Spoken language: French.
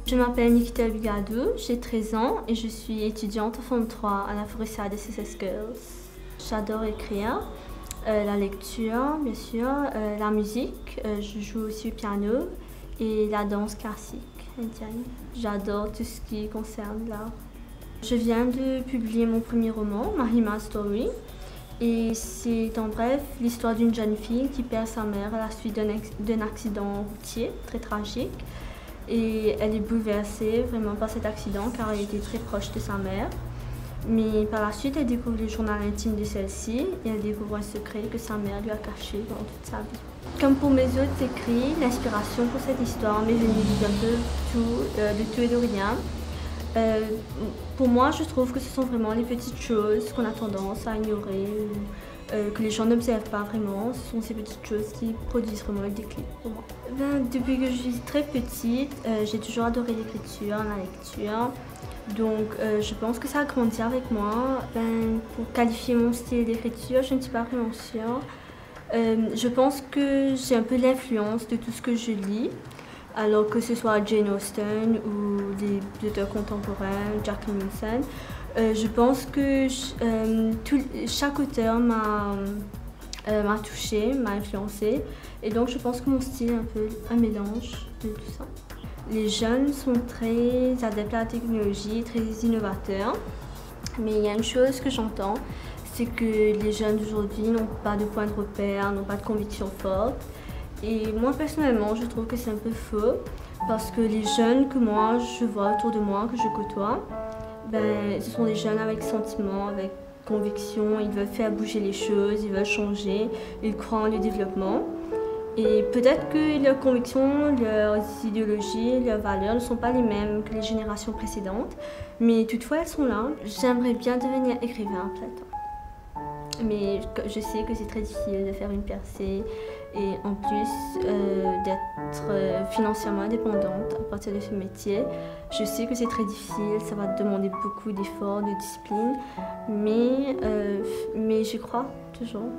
Je m'appelle Nikita Bigado, j'ai 13 ans et je suis étudiante en Forme 3 à la Forestière des SSS Girls. J'adore écrire, la lecture bien sûr, la musique, je joue aussi au piano et la danse classique indienne. J'adore tout ce qui concerne l'art. Je viens de publier mon premier roman, Mahima Story, et c'est en bref l'histoire d'une jeune fille qui perd sa mère à la suite d'un accident routier très tragique. Et elle est bouleversée vraiment par cet accident car elle était très proche de sa mère. Mais par la suite, elle découvre le journal intime de celle-ci et elle découvre un secret que sa mère lui a caché pendant toute sa vie. Comme pour mes autres écrits, l'inspiration pour cette histoire m'est venue d'un peu de tout et de rien. Pour moi, je trouve que ce sont vraiment les petites choses qu'on a tendance à ignorer ou que les gens n'observent pas vraiment. Ce sont ces petites choses qui produisent vraiment le déclic pour moi. Depuis que je suis très petite, j'ai toujours adoré l'écriture, la lecture. Donc je pense que ça a grandi avec moi. Pour qualifier mon style d'écriture, je ne suis pas vraiment sûre. Je pense que j'ai un peu l'influence de tout ce que je lis. Alors que ce soit Jane Austen ou des auteurs contemporains, Jack London, je pense que chaque auteur m'a touchée, m'a influencée. Et donc je pense que mon style est un peu un mélange de tout ça. Les jeunes sont très adeptes à la technologie, très innovateurs. Mais il y a une chose que j'entends, c'est que les jeunes d'aujourd'hui n'ont pas de point de repère, n'ont pas de conviction forte. Et moi personnellement, je trouve que c'est un peu faux parce que les jeunes que moi je vois autour de moi, que je côtoie, ce sont des jeunes avec sentiments, avec conviction, ils veulent faire bouger les choses, ils veulent changer, ils croient en le développement. Et peut-être que leurs convictions, leurs idéologies, leurs valeurs ne sont pas les mêmes que les générations précédentes, mais toutefois elles sont là. J'aimerais bien devenir écrivain à plein temps. Mais je sais que c'est très difficile de faire une percée et en plus d'être financièrement indépendante à partir de ce métier. Je sais que c'est très difficile, ça va demander beaucoup d'efforts, de discipline, mais j'y crois toujours.